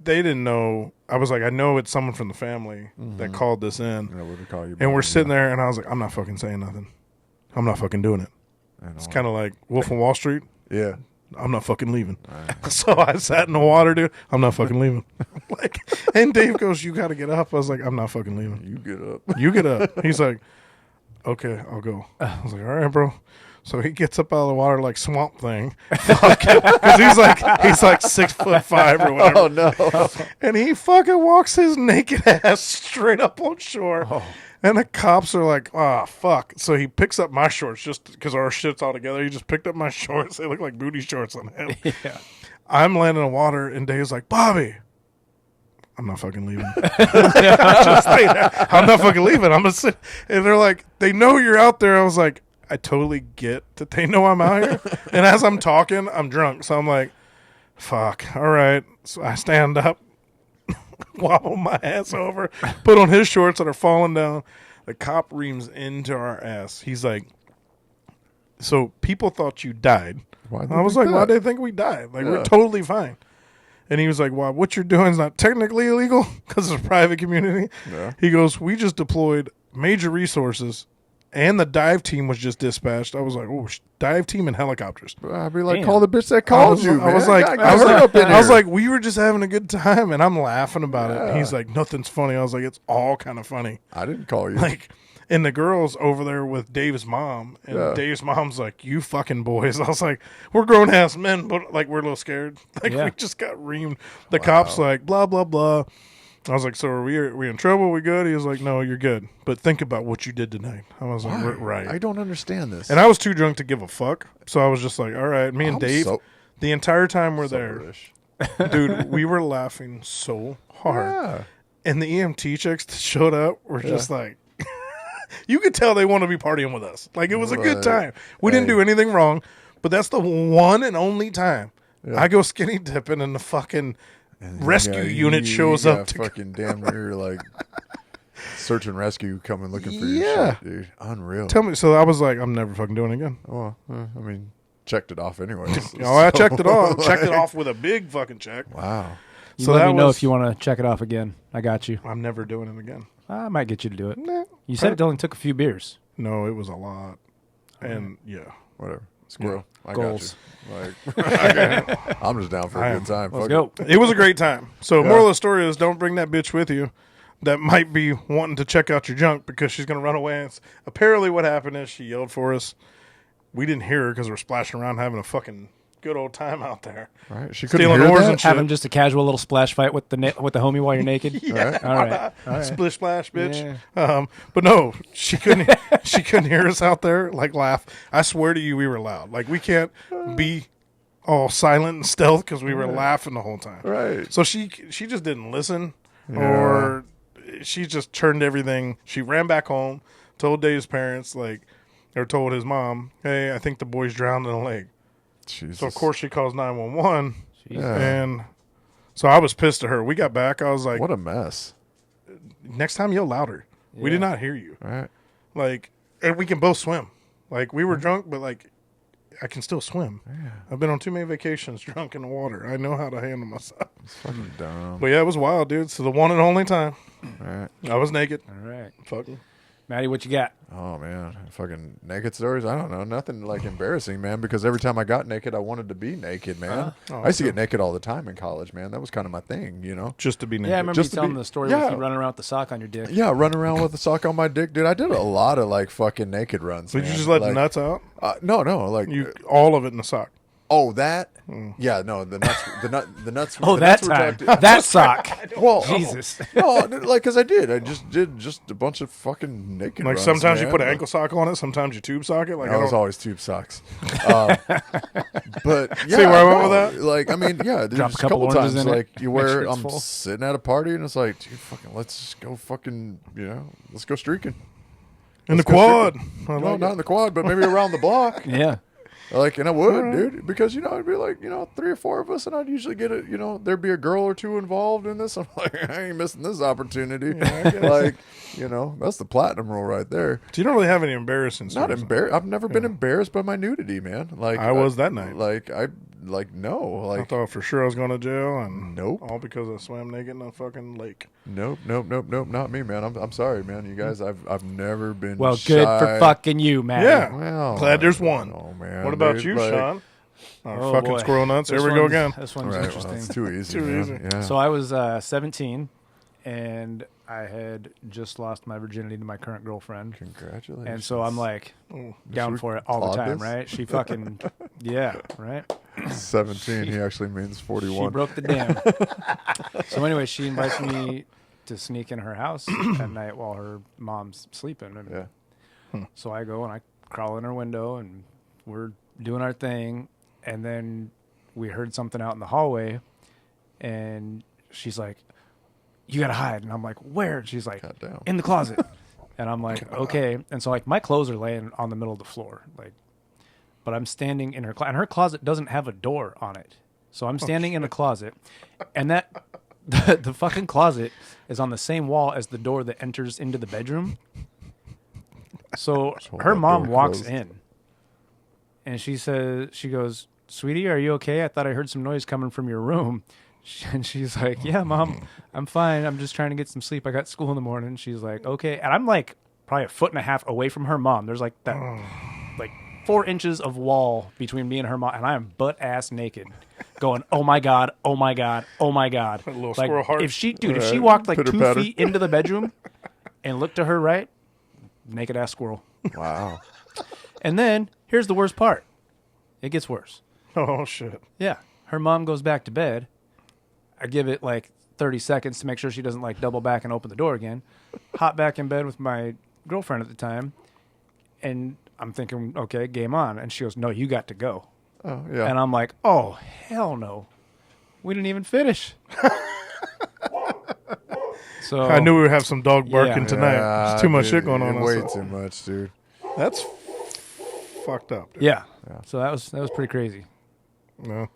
they didn't know. I was like, I know it's someone from the family that called this in. I would call you. And we're sitting there, and I was like, I'm not fucking saying nothing. I'm not fucking doing it. It's kind of like Wolf of Wall Street. Yeah. I'm not fucking leaving. Right. So I sat in the water, dude. I'm not fucking leaving. Like, and Dave goes, you got to get up. I was like, I'm not fucking leaving. You get up. You get up. He's like, okay, I'll go. I was like, all right, bro. So he gets up out of the water like Swamp Thing, because he's like 6'5" or whatever. Oh no! And he fucking walks his naked ass straight up on shore. Oh. And the cops are like, oh, fuck. So he picks up my shorts just because our shit's all together. He just picked up my shorts. They look like booty shorts on him. Yeah. I'm landing in the water, and Dave's like, Bobby, I'm not fucking leaving. I'm not fucking leaving. I'm going to sit. And they're like, they know you're out there. I was like, I totally get that they know I'm out here. And as I'm talking, I'm drunk. So I'm like, fuck. All right. So I stand up. Wobble my ass over, put on his shorts that are falling down. The cop reams into our ass. He's like, so people thought you died. I was like, why did they think we died? Like, we're totally fine. And he was like, well, what you're doing is not technically illegal because it's a private community. Yeah. He goes, we just deployed major resources and the dive team was just dispatched. I was like, oh, dive team and helicopters. I'd be like, call the bitch that called you. I was like, we were just having a good time, and I'm laughing about it. He's like, nothing's funny. I was like, it's all kind of funny. I didn't call you. Like, and the girl's over there with Dave's mom, and Dave's mom's like, you fucking boys. I was like, we're grown ass men, but like we're a little scared. Like we just got reamed. The cops like, blah blah blah. I was like, so are we in trouble? We good? He was like, no, you're good. But think about what you did tonight. I was like, right. I don't understand this. And I was too drunk to give a fuck. So I was just like, all right. Me and Dave, the entire time we're there, dude, we were laughing so hard. Yeah. And the EMT chicks that showed up were just like, you could tell they want to be partying with us. Like, it was a good time. We didn't do anything wrong, but that's the one and only time I go skinny dipping and the fucking... rescue unit shows up to fucking damn near like search and rescue coming looking for your shit, dude. Unreal. Tell me, so I was like, I'm never fucking doing it again. Oh, I mean, checked it off anyway. I checked it off. Checked it off with a big fucking check. Wow. So let me know if you want to check it off again. I got you. I'm never doing it again. I might get you to do it. Nah, you said it only took a few beers. No, it was a lot. And whatever. Squirrel. I goals. Got you. Like, I'm just down for a good time. Let's go. It was a great time. So moral of the story is don't bring that bitch with you that might be wanting to check out your junk because she's going to run away. And apparently what happened is she yelled for us. We didn't hear her because we're splashing around having a fucking good old time out there. Right. She couldn't hear oars that? and shit. Having just a casual little splash fight with the homie while you're naked. Yeah. All right. Splish splash, bitch. Yeah. But no, she couldn't. She couldn't hear us out there. Like laugh. I swear to you, we were loud. Like we can't be all silent and stealth because we were laughing the whole time. Right. So she just didn't listen, or she just turned everything. She ran back home, told Dave's parents, or told his mom, "Hey, I think the boy's drowned in the lake." Jesus. So of course she calls 911, and so I was pissed at her. We got back. I was like, "What a mess!" Next time yell louder. Yeah. We did not hear you. Right. Like, and we can both swim. Like we were drunk, but like I can still swim. Yeah. I've been on too many vacations drunk in the water. I know how to handle myself. It's fucking dumb. But yeah, it was wild, dude. So the one and only time. All right. I was naked. All right. Fucking. Matty, what you got? Oh, man. Fucking naked stories? I don't know. Nothing like embarrassing, man, because every time I got naked, I wanted to be naked, man. I used to get naked all the time in college, man. That was kind of my thing, you know? Just to be naked. Yeah, I remember you telling the story with you running around with the sock on your dick. Yeah, running around with the sock on my dick. Dude, I did a lot of, like, fucking naked runs, Did you just let the nuts out? No. Like all of it in the sock. Oh, that? Yeah, no, the nuts. The nuts. Oh, the that nuts time. That sock. Well, Jesus. No, like, because I just did a bunch of fucking naked Like, runs, sometimes man. you put an ankle sock on it, sometimes you tube sock it. Like, I was always tube socks. But, yeah. See where I went with that? Like, I mean, yeah, there's Drop a couple times, in like, you wear, sure I'm full. sitting at a party, and it's like, dude, fucking, let's just go fucking, let's go streaking. In the quad. No, not in the quad, but maybe around the block. Yeah. Like, and I would, Right. dude, because, I'd be like, 3 or 4 of us, and I'd usually get it, there'd be a girl or two involved in this. I'm like, I ain't missing this opportunity. Yeah, I guess. Like, that's the platinum rule right there. So you don't really have any embarrassing Not stories. embarrassed. I've never been embarrassed by my nudity, man. Like I was that night. No. I Like, thought for sure I was going to jail, and Nope. all because I swam naked in a fucking lake. nope, not me, man. I'm sorry, man. You guys, I've never been Well, shy. good for fucking you, man. Yeah. Well, Glad there's one. Oh, man. What about dude, you, like- Sean? Our Oh, fucking boy. squirrel nuts. This Here we go one's- again. This one's Right, well, interesting. it's too easy, Too man. easy. Yeah. So I was 17, and I had just lost my virginity to my current girlfriend. Congratulations. And so I'm like Oh, down she for it all the applaud time, this? right? She fucking, yeah, right? 17. He actually means She 41. broke the dam. So anyway, she invites me to sneak in her house at night while her mom's sleeping. And Yeah. so I go and I crawl in her window, and we're doing our thing. And then we heard something out in the hallway, and she's like, "You gotta hide." And I'm like, "Where?" And she's like, God damn. "In the closet." And I'm like, "Okay." And so like my clothes are laying on the middle of the floor, like, but I'm standing in her closet, and her closet doesn't have a door on it. So I'm standing in a closet, and that the fucking closet is on the same wall as the door that enters into the bedroom. So hold her that mom door walks closed. in, and she goes, "Sweetie, are you okay? I thought I heard some noise coming from your room." And she's like, "Yeah, Mom, I'm fine. I'm just trying to get some sleep. I got school in the morning." She's like, "Okay." And I'm like probably a foot and a half away from her mom. There's like that, like 4 inches of wall between me and her mom, and I am butt ass naked, going, "Oh my god, oh my god, oh my god!" A little Like squirrel heart. if she Right. walked like Pitter 2 patter. feet into the bedroom and looked to her right, naked ass squirrel. Wow. And then here's the worst part. It gets worse. Oh, shit. Yeah. Her mom goes back to bed. I give it like 30 seconds to make sure she doesn't like double back and open the door again. Hop back in bed with my girlfriend at the time. And I'm thinking, okay, game on. And she goes, "No, you got to go." Oh, yeah. And I'm like, oh, hell no. We didn't even finish. So I knew we would have some dog barking Yeah. tonight. There's too much dude, shit going on. Way outside. too much, dude. That's fucked up. Dude. Yeah. Yeah. So that was pretty crazy. No.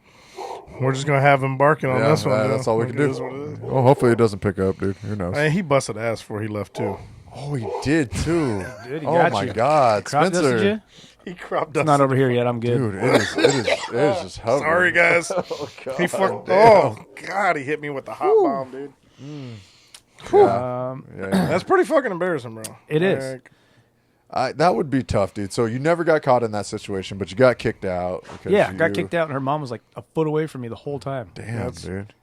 We're just gonna have him barking on Yeah, this one. that's though. all we can It do. is what it is. Well, hopefully it doesn't pick up, dude. Who knows? Hey, he busted ass before he left too. Oh, he did too. Did, he Oh got my you. God, Crop dusted Spencer, you? He cropped It's us. not over here yet. I'm good. dude, it is just hovering. Sorry, guys. Oh, God. He fucked. Oh God, he hit me with the hot bomb, dude. Yeah. Yeah. That's pretty fucking embarrassing, bro. It is. That would be tough, dude. So you never got caught in that situation, but you got kicked out. Because Yeah, got kicked out, and her mom was like a foot away from me the whole time. Damn, That's- dude.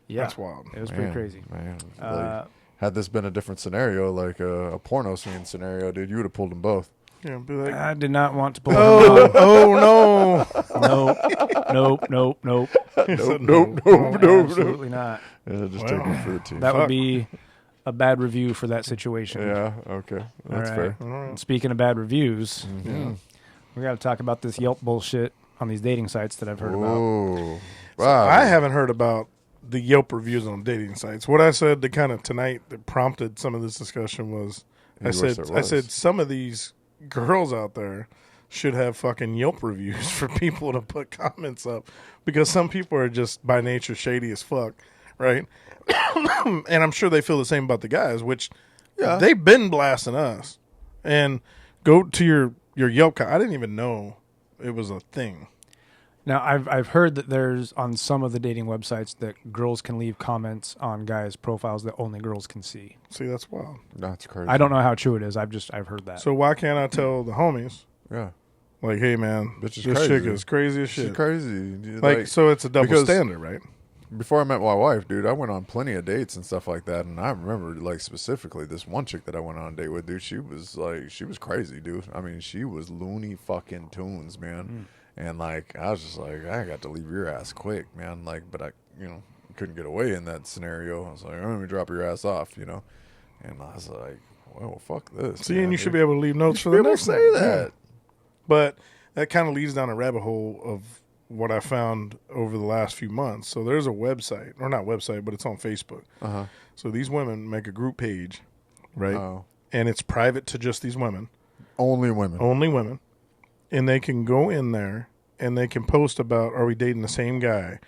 Yeah, That's wild. It was Man, pretty crazy. Man, Uh, had this been a different scenario, like a porno scene scenario, dude, you would have pulled them both. Yeah, be like, I did not want to pull oh, her oh no. mom. Nope. Nope, said nope, no. nope, nope. Absolutely not. Yeah, just Well, take it for the team. That Fuck. would be a bad review for that situation. Yeah, okay. That's All fair. right. All right. And speaking of bad reviews, Yeah. we got to talk about this Yelp bullshit on these dating sites that I've heard about. Oh, wow. I haven't heard about the Yelp reviews on dating sites. What I said to kind of tonight that prompted some of this discussion was, You wish there I was. said some of these girls out there should have fucking Yelp reviews for people to put comments up, because some people are just by nature shady as fuck, right? And I'm sure they feel the same about the guys, which Yeah. they've been blasting us. And go to your Yelp. I didn't even know it was a thing. Now, I've heard that there's on some of the dating websites that girls can leave comments on guys' profiles that only girls can see. See, that's wild. That's crazy. I don't know how true it is. I've heard that. So why can't I tell the homies, Yeah. like, hey man, Bitch is this crazy. chick is crazy as She's shit. crazy. Like, so it's a double because- standard, right? Before I met my wife, dude, I went on plenty of dates and stuff like that, and I remember, like, specifically this one chick that I went on a date with, dude. She was crazy, dude. I mean, she was loony fucking tunes, man. And like, I was just like, I got to leave your ass quick, man. Like, but I, couldn't get away in that scenario. I was like, let me drop your ass off, And I was like, well, fuck this. See, man, and you dude. should be able to leave notes for Be the able to next say one. that. Yeah. But that kind of leads down a rabbit hole of what I found over the last few months. So there's a website, or not website, but it's on Facebook. Uh-huh. So these women make a group page, right? Oh. And it's private to just these women, Only women. only women. and they can go in there and they can post about, are we dating the same guy?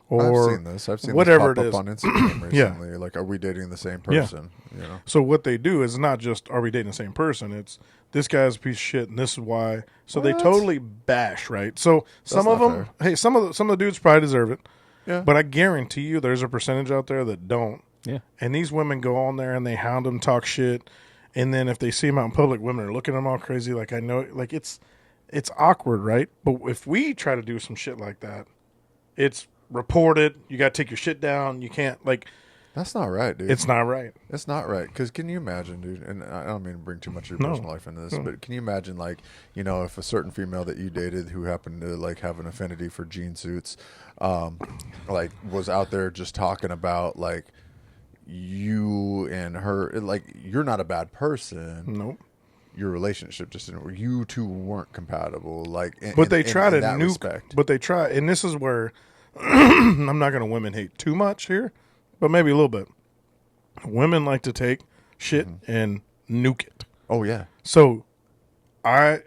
Or I've seen this. I've seen whatever this it pop is. up on Instagram recently. Yeah. Like, are we dating the same person? You know. So what they do is not just, are we dating the same person? It's, this guy's a piece of shit and this is why. So they What? totally bash, right? So some of not them, hey, some of the dudes probably deserve it. Yeah. But I guarantee you there's a percentage out there that don't. Yeah. And these women go on there and they hound them, talk shit. And then if they see them out in public, women are looking at them all crazy. Like, I know, like, it's awkward, right? But if we try to do some shit like that, it's reported. You got to take your shit down. You can't, like, That's not right, dude. it's not right. It's not right. Because can you imagine, dude, and I don't mean to bring too much of your No. personal life into this, but can you imagine, like, you know, if a certain female that you dated who happened to, like, have an affinity for jean suits, like, was out there just talking about, like, you and her, like, you're not a bad person. Nope. Your relationship just didn't, you two weren't compatible. Like, But they try to that nuke. respect. But they try, and this is where I'm not going to women hate too much here, but maybe a little bit. Women like to take shit and nuke it. Oh yeah, So I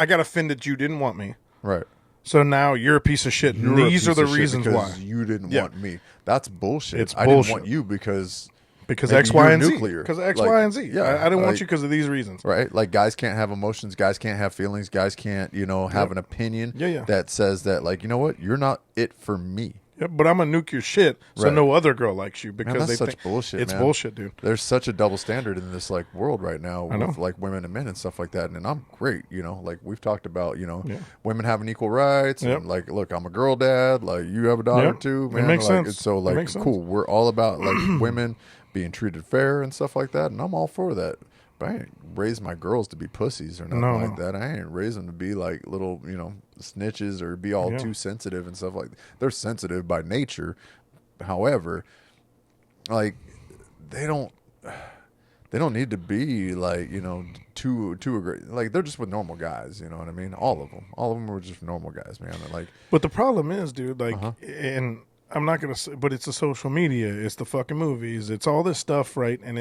got offended you didn't want me. right. So now you're a piece of shit. And You're a these are piece the of shit reasons because why. you didn't Yeah. want me. That's bullshit. It's I bullshit. didn't want you because maybe X, Y, you're and Z. nuclear. Because X, Like, Y, and Z. yeah, I didn't want like- you because of these reasons. right? Like, guys can't have emotions. Guys can't have feelings. Guys can't, you know, have an opinion Yeah. that says that, like, you know what, you're not it for me. Yeah, but I'm gonna nuke your shit so Right. no other girl likes you because Man, that's they such think bullshit. it's man. bullshit, dude. There's such a double standard in this, like, world right now I know. with, like, women and men and stuff like that. And I'm great, you know, like, we've talked about, you know, Yeah. women having equal rights. Yep. And, like, look, I'm a girl dad. Like, you have a daughter Yep. too, It man. makes Like, sense. it's so, It like, makes sense. cool. We're all about, like, women being treated fair and stuff like that. And I'm all for that. But I ain't raised my girls to be pussies or nothing No, like no. that. I ain't raised them to be, like, little, you know, snitches or be all Yeah. too sensitive and stuff like that. They're sensitive by nature. However, like, they don't need to be, like, you know, too aggressive. Like, they're just with normal guys, you know what I mean? All of them were just normal guys, man. And, like, But the problem is, dude, like, Uh-huh. and I'm not gonna say, but it's the social media, it's the fucking movies, it's all this stuff, right? And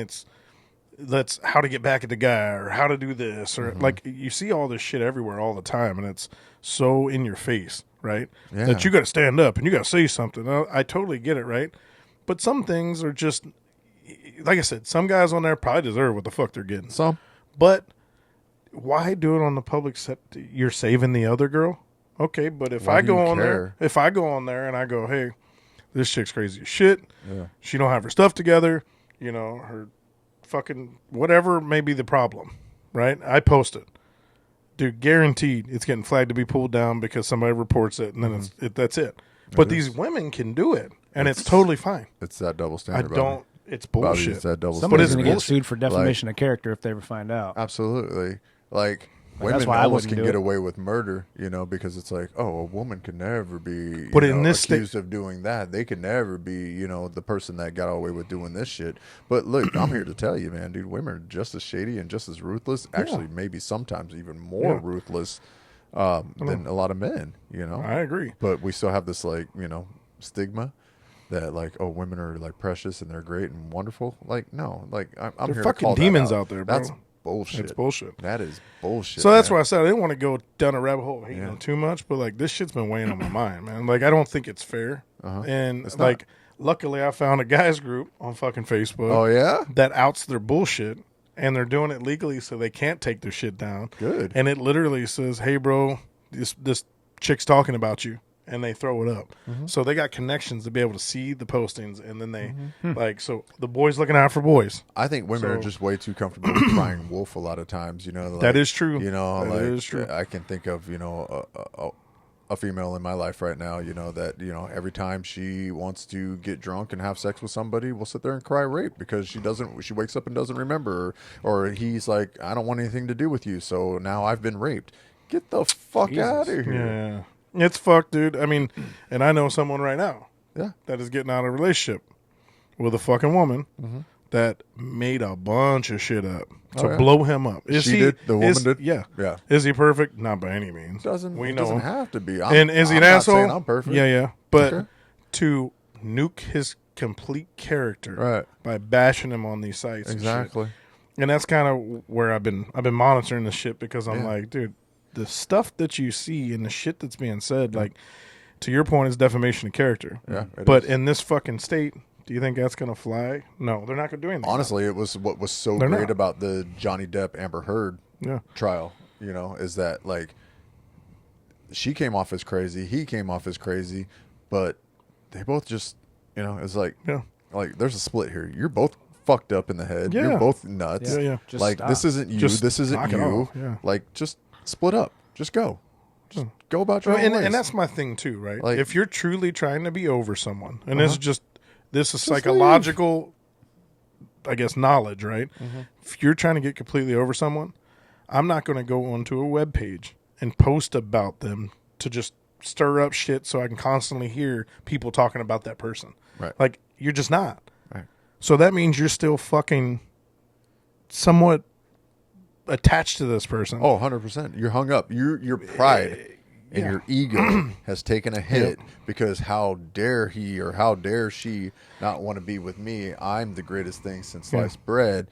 that's how to get back at the guy or how to do this or like you see all this shit everywhere all the time, and it's so in your face, right? Yeah. That you got to stand up and you got to say something. I totally get it, right? But some things are just, like I said, some guys on there probably deserve what the fuck they're getting. some, But why do it on the public set? You're saving the other girl. Okay, but if Why I do go you on care? there, if I go on there and I go, hey, this chick's crazy as shit. yeah. She don't have her stuff together. You know, her fucking whatever may be the problem, right? I post it. Dude, guaranteed it's getting flagged to be pulled down because somebody reports it, and then that's it. But these women can do it, and it's totally fine. It's that double I standard. don't. It's Bobby. bullshit. It's that double Somebody's standard. going to get bullshit. sued for defamation of character if they ever find out. Absolutely. Like, Like, that's women why I almost wouldn't can do get it. away with murder, you know, because it's like, oh, a woman can never be But you in know, this sta- accused of doing that. They can never be, you know, the person that got away with doing this shit. But look, I'm here to tell you, man, dude, women are just as shady and just as ruthless. Actually, maybe sometimes even more Yeah. ruthless than a lot of men, you know. I agree. But we still have this, like, you know, stigma that, like, oh, women are, like, precious and they're great and wonderful. Like, no, like, I'm They're here to fucking call that demons out. out there, bro. That's bullshit. It's bullshit. That is bullshit. So that's man. why I said I didn't want to go down a rabbit hole of hating Yeah. them too much, but like this shit's been weighing on my mind, man. Like I don't think it's fair. And It's like luckily I found a guys group on fucking Facebook Oh yeah, that outs their bullshit, and they're doing it legally so they can't take their shit down. good. And it literally says, "Hey bro, this chick's talking about you." And they throw it up. So they got connections to be able to see the postings, and then they like so the boys looking out for boys. I think women are So- just way too comfortable with crying wolf a lot of times. You know, like, That is true. You know, That like is true. I can think of, you know, a female in my life right now. You know that, you know, every time she wants to get drunk and have sex with somebody, will sit there and cry rape because she doesn't. She wakes up and doesn't remember, or he's like, I don't want anything to do with you, so now I've been raped. Get the fuck Jesus. out of here. Yeah. It's fucked, dude. I mean, and I know someone right now Yeah. that is getting out of a relationship with a fucking woman that made a bunch of shit up to Oh, yeah. blow him up. Is She he, did? The woman is- did? Yeah. Yeah. Is he perfect? Not by any means. Doesn't We it know doesn't him. have to be. And is he I'm an not asshole? saying I'm perfect. Yeah, yeah. But Okay. to nuke his complete character Right. by bashing him on these sites, and shit. Exactly. And that's kind of where I've been monitoring this shit because I'm Yeah. like, dude, the stuff that you see and the shit that's being said, like to your point, is defamation of character. Yeah, but in this fucking state, do you think that's gonna fly? No, they're not gonna do anything. Honestly, it was what was so They're great not. about the Johnny Depp Amber Heard trial. You know, is that like she came off as crazy, he came off as crazy, but they both just, you know, it's like like there's a split here. You're both fucked up in the head. Yeah. You're both nuts. Yeah. Just Like stop. this isn't you. Just This isn't knock it you. off. Yeah. Like just split up. Just go. Just go about your own ways. And that's my thing too, right? Like- If you're truly trying to be over someone, and this is leave. psychological, I guess, knowledge, right? If you're trying to get completely over someone, I'm not going to go onto a web page and post about them to just stir up shit so I can constantly hear people talking about that person. Right. Like, you're just not. Right. So that means you're still fucking somewhat attached to this person. Oh, 100%. You're hung up. Your pride and your ego has taken a hit because how dare he or how dare she not want to be with me? I'm the greatest thing since sliced bread.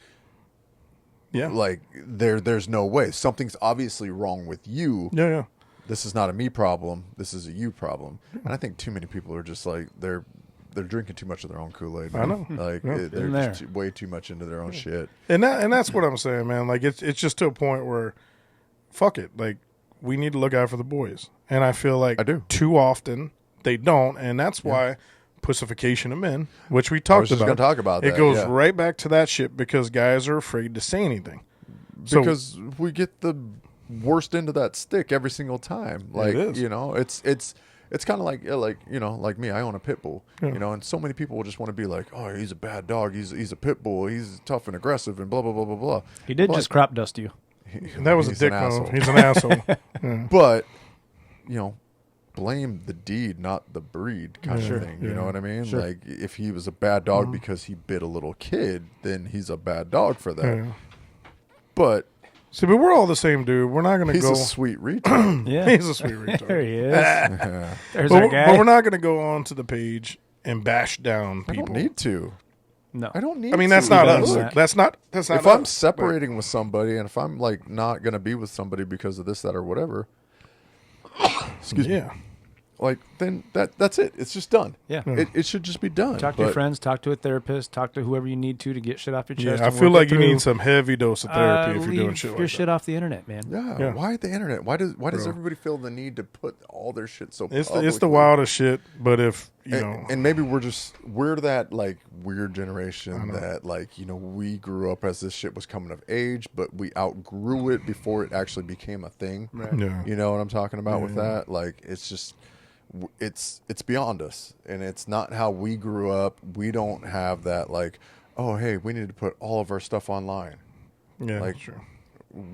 Yeah. Like there's no way. Something's obviously wrong with you. Yeah. This is not a me problem. This is a you problem. And I think too many people are just like they're drinking too much of their own Kool-Aid. I know. Like Yeah. they're Been just way too much into their own shit. And that's what I'm saying, man. Like it's just to a point where, fuck it. Like we need to look out for the boys, and I feel like I do. too often they don't, and that's why pussification of men, which we I talked was just about, gonna talk about it that. goes yeah. right back to that shit because guys are afraid to say anything. Because we get the worst end of that stick every single time. Like is. you know, it's kind of like you know, like me. I own a pit bull. You know, and so many people will just want to be like, oh, he's a bad dog. He's a pit bull. He's tough and aggressive and blah blah blah blah blah. He did But- just crop dust you. that was a he's dick an move. asshole. He's an asshole. But you know, blame the deed, not the breed, kind Sure, of thing. You yeah. know what I mean? Sure. Like if he was a bad dog because he bit a little kid, then he's a bad dog for that. Yeah. But See, but we're all the same, dude. We're not going to he's go. a sweet retard. Yeah. He's a sweet There retard. he is. Yeah. There's but, our guy. but we're not going to go on to the page and bash down I people. don't need to. No. I don't need. I mean, to. that's not don't us. do that. That's not If us. I'm separating with somebody and if I'm like not gonna be with somebody because of this, that, or whatever, excuse me, Yeah. like then that's it. It's just done. Yeah. It should just be done. Talk to your But, friends, talk to a therapist, talk to whoever you need to get shit off your chest. Yeah, I and feel work like it you through. need some heavy dose of therapy if you're doing Leave shit your like shit off the internet, man. Yeah, Yeah. Why the internet? Why does Bro. everybody feel the need to put all their shit so? that. It's publicly? the wildest shit. But if you know, And maybe we're that like weird generation that like you know we grew up as this shit was coming of age, but we outgrew it before it actually became a thing. yeah, You know what I'm talking about with that? Like it's just it's beyond us, and it's not how we grew up. We don't have that like, oh hey, we need to put all of our stuff online. yeah, like- that's true.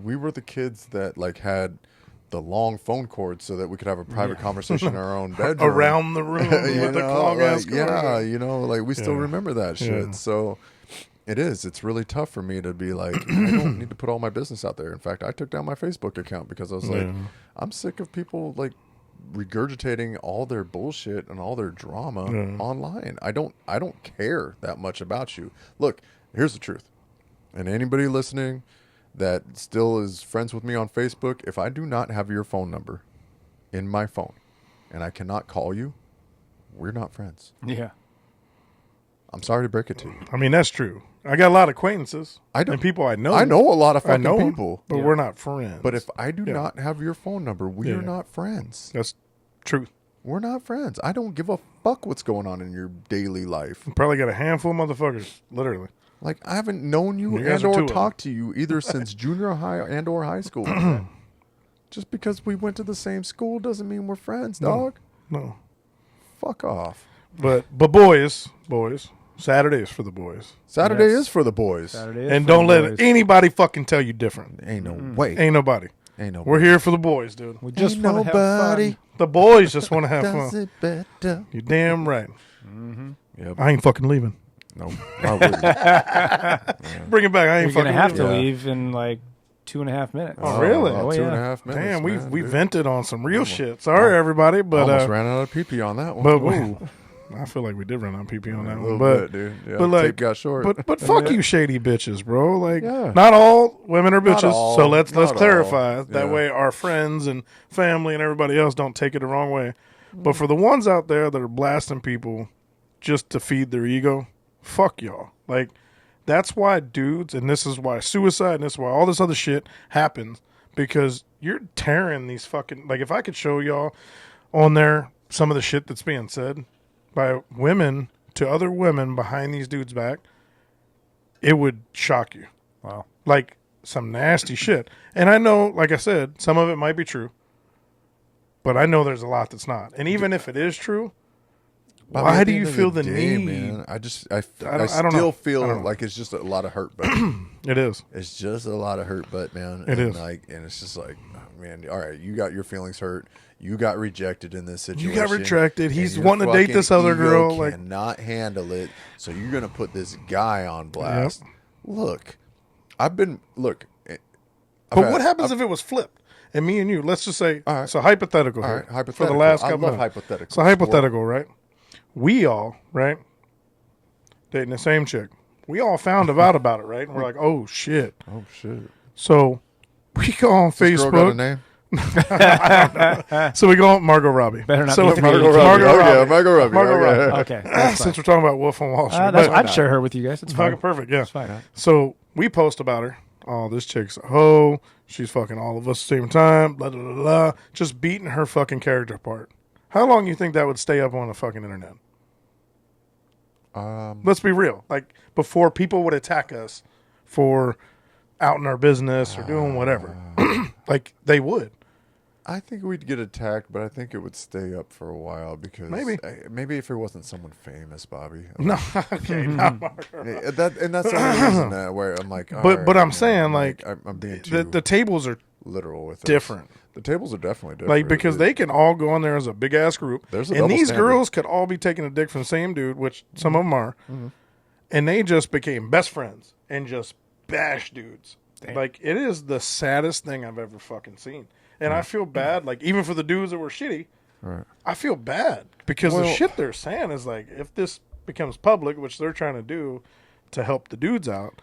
We were the kids that like had the long phone cord so that we could have a private conversation in our own bedroom Around the room You with the know, long ass like, yeah, cord. you know, like we still Yeah. remember that shit. Yeah. So it's really tough for me to be like, I don't need to put all my business out there. In fact, I took down my Facebook account because I was like, Yeah. I'm sick of people like regurgitating all their bullshit and all their drama online. I don't care that much about you. Look, here's the truth. And anybody listening that still is friends with me on Facebook, if I do not have your phone number in my phone and I cannot call you, we're not friends. Yeah. I'm sorry to break it to you. I mean, that's true. I got a lot of acquaintances. I don't- and people I know. I know a lot of I fucking know 'em, people, but Yeah. we're not friends. but if I do Yeah. not have your phone number, we Yeah. are not friends. that's truth. We're not friends. I don't give a fuck what's going on in your daily life. Probably got a handful of motherfuckers, literally. Like I haven't known you, You guys and are two or of them. talked to you either since junior high and or high school. Just because we went to the same school doesn't mean we're friends, dog. No, Fuck off. but boys, Saturdays for the boys, Saturday Yes. is for the boys. Saturday is and for don't the let boys. anybody fucking tell you different. Ain't no way. Ain't nobody. Ain't no. We're here for the boys, dude. We just Ain't want to have nobody fun. The boys just want to have does fun. it better. You're damn right. Yep. I ain't fucking leaving. No. I wouldn't. Bring it back. I ain't You're fucking gonna have to Yeah. leave in like 2.5 minutes. Oh, really? About Oh, 2.5 minutes. Damn, man, we dude. vented on some real shit. Sorry, everybody, but Almost ran out of pee-pee on that one. but Ooh. I feel like we did run out of PP on that A one, little but bit, dude. Yeah, but like, tape got short. but fuck you, shady bitches, bro. Like, Yeah. not all women are bitches. all. So let's Not clarify all. that Yeah. way our friends and family and everybody else don't take it the wrong way. But for the ones out there that are blasting people just to feed their ego, fuck y'all. Like, that's why dudes, and this is why suicide, and this is why all this other shit happens, because you're tearing these fucking, like, if I could show y'all on there some of the shit that's being said by women to other women behind these dudes' back, it would shock you. Wow. Like, some nasty shit. And I know, like I said, some of it might be true, but I know there's a lot that's not. And even if it is true, Bobby, why at do the you end of feel the the day, need? man? I don't know. still feel like it's just a lot of hurt, but It is. it's just a lot of hurt, but man, It and is. like, and it's just like, oh, man, all right, you got your feelings hurt. You got rejected in this situation. You got rejected. and He's your wanting to date fucking this other ego girl. Like, cannot handle it. So you're gonna put this guy on blast. Look, look. but what happens if it was flipped? And me and you, let's just say, All right. so hypothetical All here. right, hypothetical. For the last I couple love minutes. hypotheticals. So hypothetical, right? We all, right? Dating the same chick. We all found out about it, right? And we're like, oh, shit. Oh shit! So we go on This girl got a Facebook. name? So we go on Margot Robbie. Better not so be Margot Margot Robbie. Margot Okay, Robbie. Margot Robbie. Margot okay. Robbie. Okay, that's fine. Since we're talking about Wolf on Wall Street. I'd share her with you guys. It's fine. Fucking perfect, yeah. It's fine. So we post about her. Oh, this chick's a hoe. She's fucking all of us at the same time. Blah, blah, blah, blah. Just beating her fucking character apart. How long you think that would stay up on the fucking internet? Let's be real. Like, before people would attack us for out in our business or doing whatever. Like, they would. I think we'd get attacked, but I think it would stay up for a while because maybe if it wasn't someone famous, Bobby. No, okay, not Margot. And that's the only reason that where I'm like, But I'm saying, like, I'm being too the tables are literal with it. different. The tables are definitely different. Like, because they can all go in there as a big ass group, There's a and double these standard. girls could all be taking a dick from the same dude, which some of them are, and they just became best friends and just bash dudes. Like, it is the saddest thing I've ever fucking seen, and I feel bad. Like, even for the dudes that were shitty, Right. I feel bad because the Well- shit they're saying is like, if this becomes public, which they're trying to do to help the dudes out,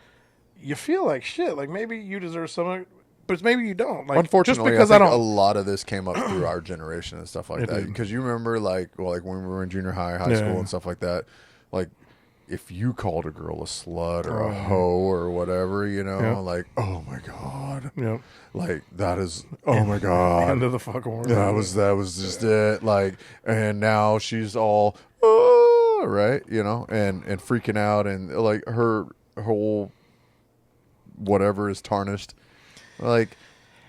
you feel like shit. Like, maybe you deserve some, but maybe you don't. Like, Unfortunately, just because I think don't. a lot of this came up through our generation and stuff like It that. did. Because you remember, like when we were in junior high, high Yeah. school, and stuff like that. Like, if you called a girl a slut or a hoe or whatever, Yeah. like, oh my god, Yep. like that is, oh my god, End of the fucking world. that was just it. Like, and now she's all, oh, right, and freaking out, and like her whole whatever is tarnished, like.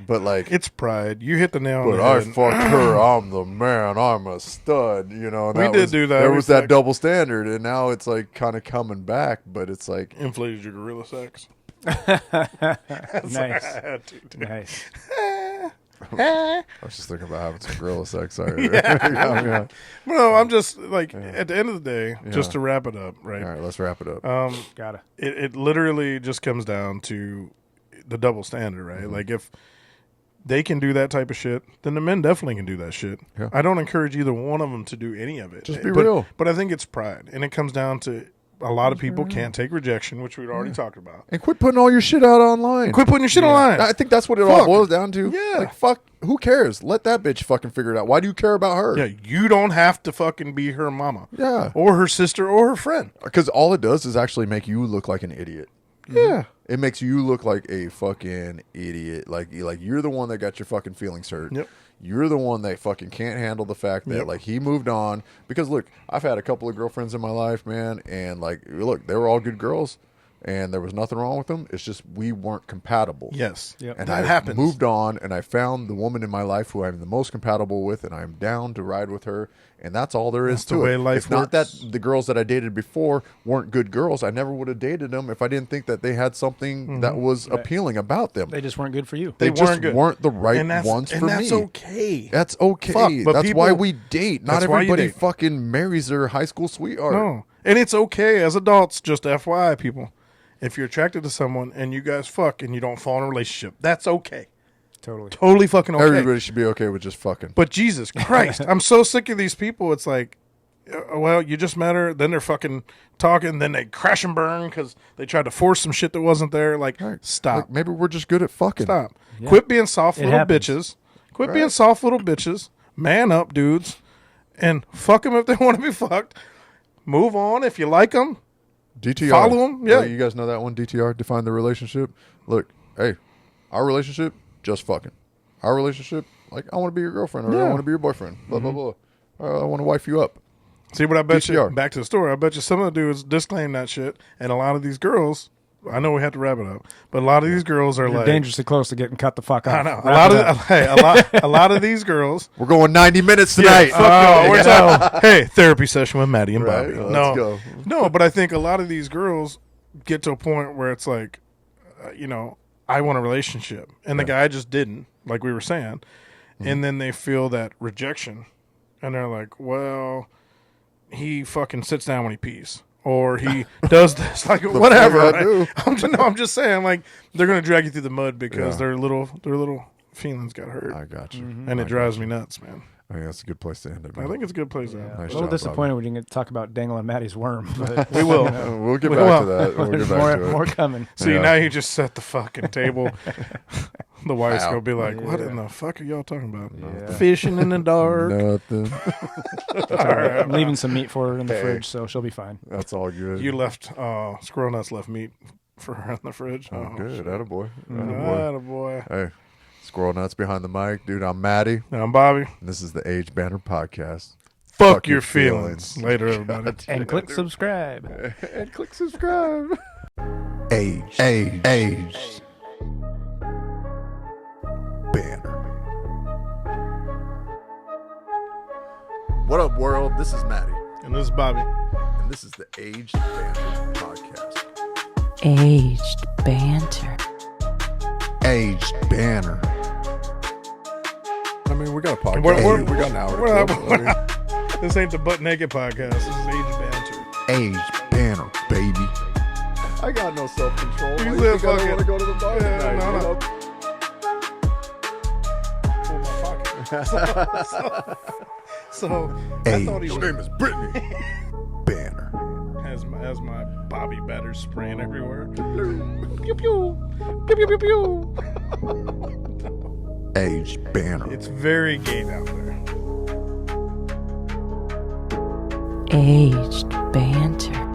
But like, It's pride. You hit the nail on but the I head. fucked her. I'm the man. I'm a stud. And We did do that. There We was that fucked- double standard, and now it's like kind of coming back. But it's like, Inflated your gorilla sex. Nice. I had to, dude. Nice. I was just thinking about having some gorilla sex. Sorry. Yeah. No, I'm just like, at the end of the day, just to wrap it up, right? All right, let's wrap it up. Gotta. It literally just comes down to the double standard, right? Like, if they can do that type of shit, then the men definitely can do that shit. Yeah. I don't encourage either one of them to do any of it. Just be But- real. But I think it's pride. And it comes down to a lot of people can't take rejection, which we'd already talked about. And quit putting all your shit out online. Quit putting your shit online. I think that's what it all Fuck. boils down to. Yeah. Like, fuck, who cares? Let that bitch fucking figure it out. Why do you care about her? Yeah, you don't have to fucking be her mama. Yeah. Or her sister or her friend. Because all it does is actually make you look like an idiot. Yeah. It makes you look like a fucking idiot. Like you're the one that got your fucking feelings hurt. Yep. You're the one that fucking can't handle the fact that Yep. like he moved on. Because look, I've had a couple of girlfriends in my life, man, and like look, they were all good girls, and there was nothing wrong with them. It's just we weren't compatible. Yes. Yep. And That I happens. moved on, and I found the woman in my life who I'm the most compatible with, and I'm down to ride with her. And that's all there is That's the to way it. life It's not that works. the girls that I dated before weren't good girls. I never would have dated them if I didn't think that they had something that was appealing about them. They just weren't good for you. They weren't just good. weren't the right And that's, ones and for that's me. okay. That's okay. Fuck, but that's people- why we date. Not that's why you everybody date. fucking marries their high school sweetheart. No. And it's okay as adults, just FYI, people. If you're attracted to someone and you guys fuck and you don't fall in a relationship, that's okay. Totally. Totally fucking okay. Everybody should be okay with just fucking. But Jesus Christ, I'm so sick of these people. It's like, well, you just met her. Then they're fucking talking. Then they crash and burn because they tried to force some shit that wasn't there. Like, stop. Like, maybe we're just good at fucking. Stop. Yeah. Quit being soft It little happens. bitches. Quit being soft little bitches. Man up, dudes. And fuck them if they want to be fucked. Move on if you like them. DTR. Follow 'em, yeah. You guys know that one? DTR, define the relationship. Look, hey, our relationship, just fucking. Our relationship, like, I want to be your girlfriend, or I want to be your boyfriend. Blah, blah, blah. Or I want to wife you up. See what I bet you, DTR. back to the story, I bet you some of the dudes disclaim that shit. And a lot of these girls, I know we have to wrap it up, but a lot of these girls are You're like. dangerously close to getting cut the fuck off. I know. Wrap it up. A lot of these girls. We're going 90 minutes tonight. We're talking, hey, therapy session with Matty and Right, Bobby. let's go. No, but I think a lot of these girls get to a point where it's like, I want a relationship, and the guy just didn't, like we were saying, and then they feel that rejection, and they're like, well, he fucking sits down when he pees. Or he does this, like whatever. fuck I do. Right? I'm just saying, like they're gonna drag you through the mud because their little feelings got hurt. I got you. And it drives me nuts, man. I think that's a good place to end it. I think it's a good place. Yeah. Yeah. Nice a little job, disappointed we didn't get to talk about dangling Matty's worm. But We will. We'll get We back will. to that. We'll get there's back to it. more coming. See, Yeah. now you just set the fucking table. The wife's Wow. gonna be like, "What Yeah. in the fuck are y'all talking about? Yeah. Fishing in the dark." Nothing. I'm leaving some meat for her in the fridge, so she'll be fine. That's all good. You left Squirrel Nuts left meat for her in the fridge. Oh, good. shit. Attaboy. Attaboy. Attaboy. Hey, Squirrel Nuts behind the mic. Dude, I'm Matty. And I'm Bobby. And this is the Aged Banter Podcast. Fuck your feelings. Later, everybody. And click subscribe. And click subscribe. Aged Banter. What up, world? This is Matty. And this is Bobby. And this is the Aged Banter Podcast. Aged Banter. Aged Banter. I mean, we got a podcast. We're- we got an hour. we're to not- kill. I mean, This ain't the Butt Naked Podcast. This is Aged Banter. Aged Banter, baby. I got no self-control. You Why said think I fucking- want to go to the bar Yeah, tonight? no, you no. know? Pull my pocket. So I Aged thought he Your was name is Brittany. Banter. as my Bobby batter spraying everywhere. Pew pew. Pew pew pew pew. Aged Banter. It's very gay out there. Aged Banter.